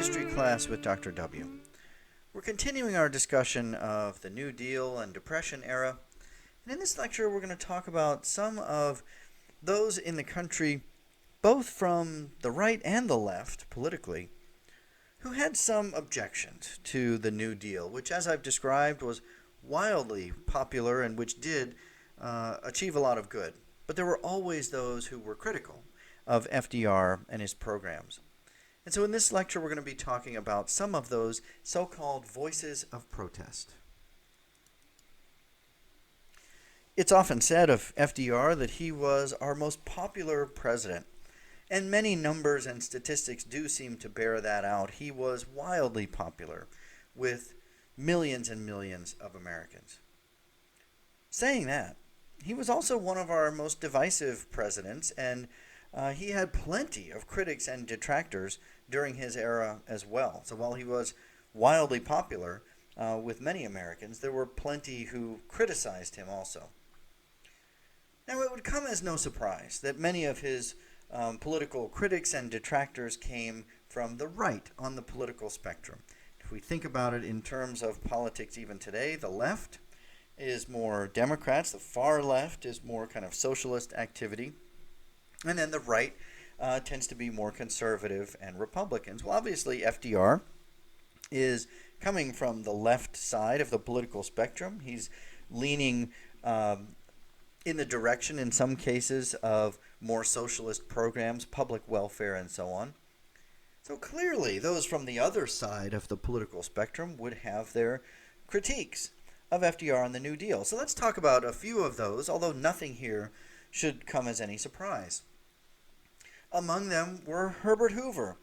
History Class with Dr. W. We're continuing our discussion of the New Deal and Depression era, and in this lecture we're going to talk about some of those in the country, both from the right and the left politically, who had some objections to the New Deal, which, as I've described, was wildly popular and which did achieve a lot of good. But there were always those who were critical of FDR and his programs. And so in this lecture, we're going to be talking about some of those so-called voices of protest. It's often said of FDR that he was our most popular president, and many numbers and statistics do seem to bear that out. He was wildly popular with millions and millions of Americans. Saying that, he was also one of our most divisive presidents, and he had plenty of critics and detractors during his era as well. So while he was wildly popular with many Americans, there were plenty who criticized him also. Now, it would come as no surprise that many of his political critics and detractors came from the right on the political spectrum. If we think about it in terms of politics even today, the left is more Democrats, the far left is more kind of socialist activity, and then the right tends to be more conservative and Republicans. Well, obviously, FDR is coming from the left side of the political spectrum. He's leaning in the direction, in some cases, of more socialist programs, public welfare, and so on. So clearly, those from the other side of the political spectrum would have their critiques of FDR and the New Deal. So let's talk about a few of those, although nothing here should come as any surprise. Among them were Herbert Hoover,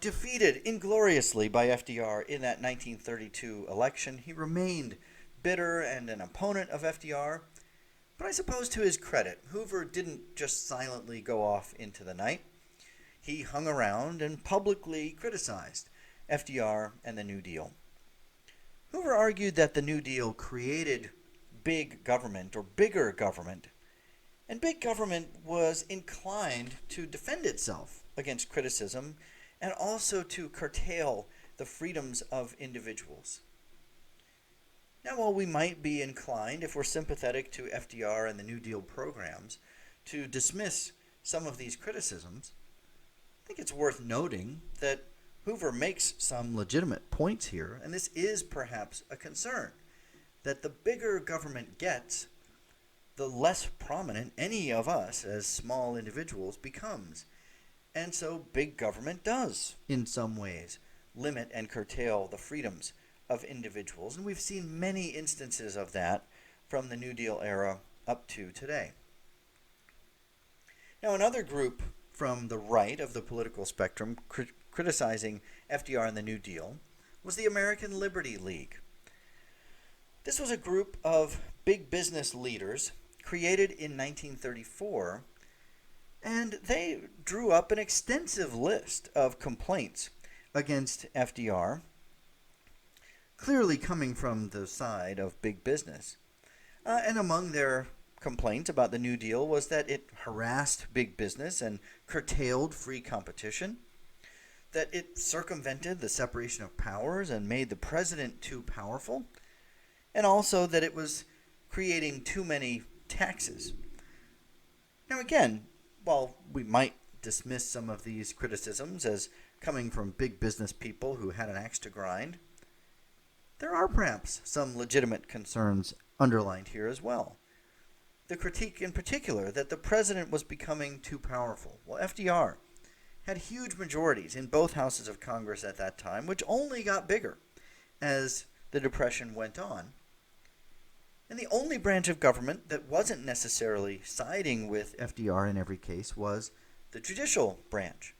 defeated ingloriously by FDR in that 1932 election. He remained bitter and an opponent of FDR, but I suppose to his credit, Hoover didn't just silently go off into the night. He hung around and publicly criticized FDR and the New Deal. Hoover argued that the New Deal created big government or bigger government, and big government was inclined to defend itself against criticism and also to curtail the freedoms of individuals. Now, while we might be inclined, if we're sympathetic to FDR and the New Deal programs, to dismiss some of these criticisms, I think it's worth noting that Hoover makes some legitimate points here, and this is perhaps a concern, that the bigger government gets, the less prominent any of us as small individuals becomes. And so big government does, in some ways, limit and curtail the freedoms of individuals. And we've seen many instances of that from the New Deal era up to today. Now, another group from the right of the political spectrum criticizing FDR and the New Deal was the American Liberty League. This was a group of big business leaders created in 1934, and they drew up an extensive list of complaints against FDR, clearly coming from the side of big business. And among their complaints about the New Deal was that it harassed big business and curtailed free competition, that it circumvented the separation of powers and made the president too powerful, and also that it was creating too many taxes. Now again, while we might dismiss some of these criticisms as coming from big business people who had an axe to grind, there are perhaps some legitimate concerns underlined here as well. The critique in particular that the president was becoming too powerful. Well, FDR had huge majorities in both houses of Congress at that time, which only got bigger as the Depression went on. And the only branch of government that wasn't necessarily siding with FDR in every case was the judicial branch.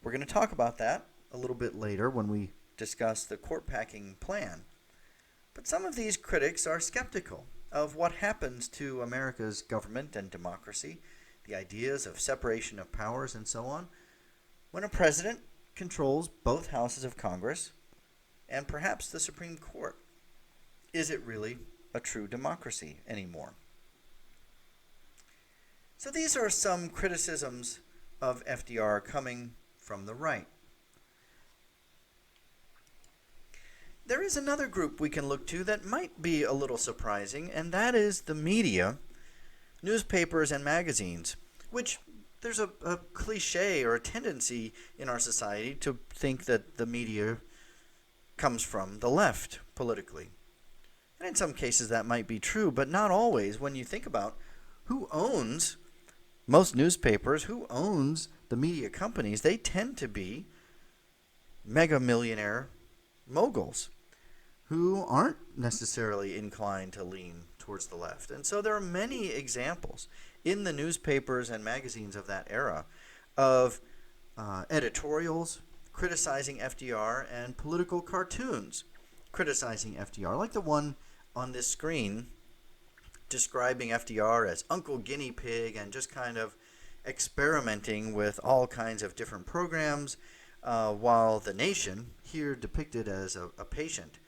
We're going to talk about that a little bit later when we discuss the court packing plan. But some of these critics are skeptical of what happens to America's government and democracy, the ideas of separation of powers and so on, when a president controls both houses of Congress and perhaps the Supreme Court. Is it really a true democracy anymore? So these are some criticisms of FDR coming from the right. There is another group we can look to that might be a little surprising, and that is the media, newspapers and magazines, which there's a cliche or a tendency in our society to think that the media comes from the left politically. And in some cases that might be true, but not always. When you think about who owns most newspapers, who owns the media companies, they tend to be mega millionaire moguls who aren't necessarily inclined to lean towards the left. And so there are many examples in the newspapers and magazines of that era of editorials criticizing FDR and political cartoons criticizing FDR, like the one on this screen describing FDR as Uncle Guinea Pig and just kind of experimenting with all kinds of different programs, while the nation, here depicted as a patient,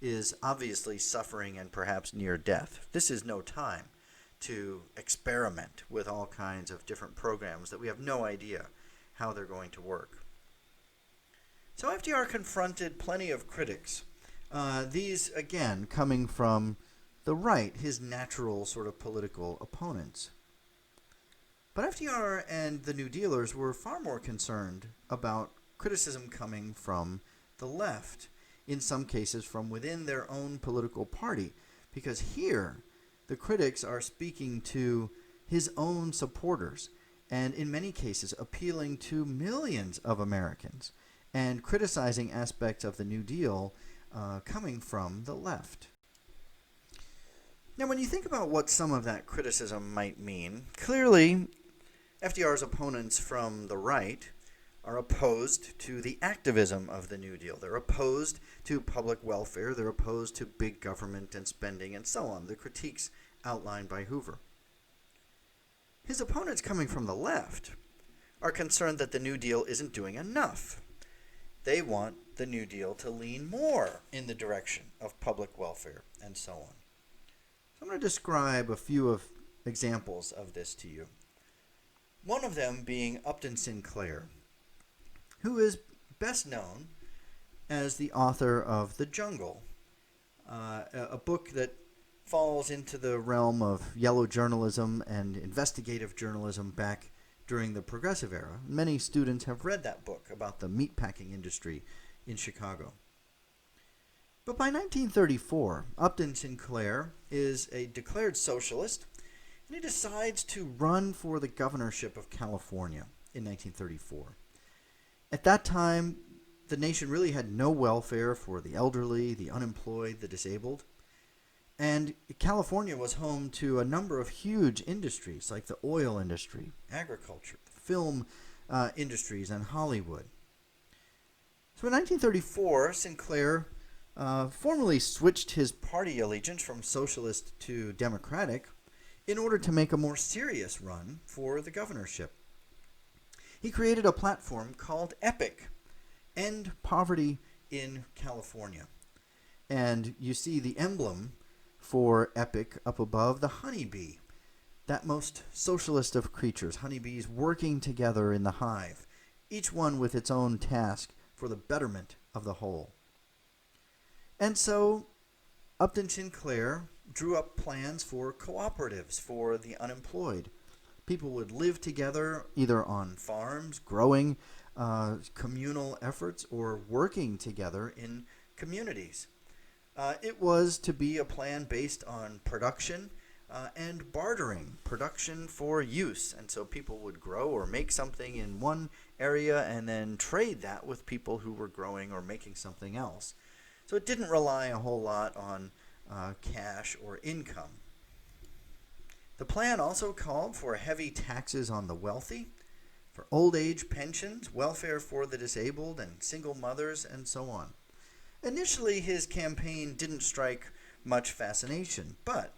is obviously suffering and perhaps near death. This is no time to experiment with all kinds of different programs that we have no idea how they're going to work. So FDR confronted plenty of critics. These, again, coming from the right, his natural sort of political opponents. But FDR and the New Dealers were far more concerned about criticism coming from the left, in some cases from within their own political party, because here the critics are speaking to his own supporters and in many cases appealing to millions of Americans and criticizing aspects of the New Deal coming from the left. Now, when you think about what some of that criticism might mean, clearly FDR's opponents from the right are opposed to the activism of the New Deal. They're opposed to public welfare. They're opposed to big government and spending and so on, the critiques outlined by Hoover. His opponents coming from the left are concerned that the New Deal isn't doing enough. They want the New Deal to lean more in the direction of public welfare and so on. So I'm going to describe a few of examples of this to you. One of them being Upton Sinclair, who is best known as the author of The Jungle, a book that falls into the realm of yellow journalism and investigative journalism back during the Progressive era. Many students have read that book about the meatpacking industry in Chicago. But by 1934, Upton Sinclair is a declared socialist, and he decides to run for the governorship of California in 1934. At that time, the nation really had no welfare for the elderly, the unemployed, the disabled. And California was home to a number of huge industries like the oil industry, agriculture, film industries, and Hollywood. So in 1934, Sinclair formally switched his party allegiance from socialist to democratic in order to make a more serious run for the governorship. He created a platform called EPIC, End Poverty in California. And you see the emblem for EPIC up above, the honeybee, that most socialist of creatures, honeybees working together in the hive, each one with its own task for the betterment of the whole. And so Upton Sinclair drew up plans for cooperatives for the unemployed. People would live together either on farms, growing communal efforts, or working together in communities. It was to be a plan based on production and bartering, production for use. And so people would grow or make something in one area and then trade that with people who were growing or making something else. So it didn't rely a whole lot on cash or income. The plan also called for heavy taxes on the wealthy, for old age pensions, welfare for the disabled and single mothers, and so on. Initially, his campaign didn't strike much fascination, but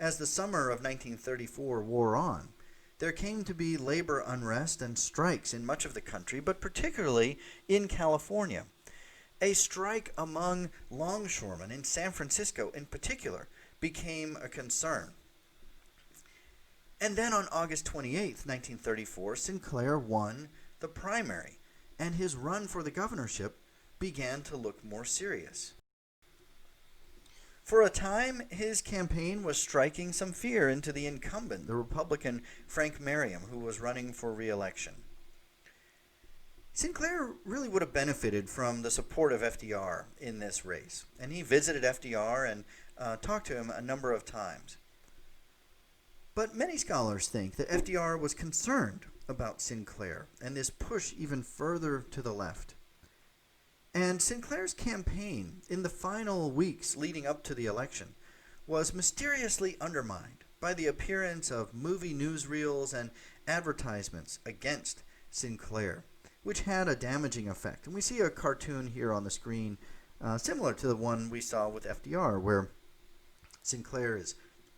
as the summer of 1934 wore on, there came to be labor unrest and strikes in much of the country, but particularly in California. A strike among longshoremen in San Francisco in particular became a concern. And then on August 28, 1934, Sinclair won the primary, and his run for the governorship began to look more serious. For a time, his campaign was striking some fear into the incumbent, the Republican Frank Merriam, who was running for re-election. Sinclair really would have benefited from the support of FDR in this race, and he visited FDR and talked to him a number of times. But many scholars think that FDR was concerned about Sinclair and this push even further to the left. And Sinclair's campaign in the final weeks leading up to the election was mysteriously undermined by the appearance of movie newsreels and advertisements against Sinclair, which had a damaging effect. And we see a cartoon here on the screen similar to the one we saw with FDR, where Sinclair is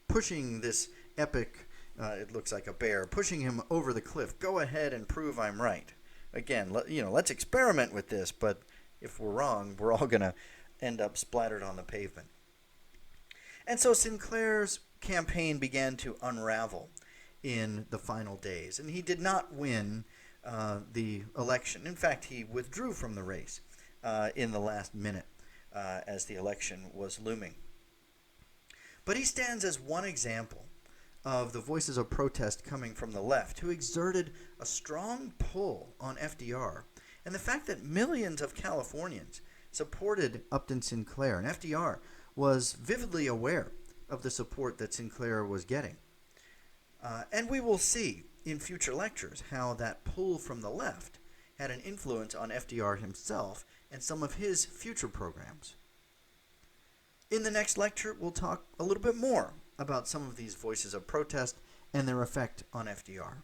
pushing this epic, it looks like a bear, pushing him over the cliff. Go ahead and prove I'm right. Again, let's experiment with this, but if we're wrong, we're all going to end up splattered on the pavement. And so Sinclair's campaign began to unravel in the final days, and he did not win the election. In fact, he withdrew from the race in the last minute as the election was looming. But he stands as one example of the voices of protest coming from the left, who exerted a strong pull on FDR, and the fact that millions of Californians supported Upton Sinclair, and FDR was vividly aware of the support that Sinclair was getting. And we will see in future lectures how that pull from the left had an influence on FDR himself and some of his future programs. In the next lecture, we'll talk a little bit more about some of these voices of protest and their effect on FDR.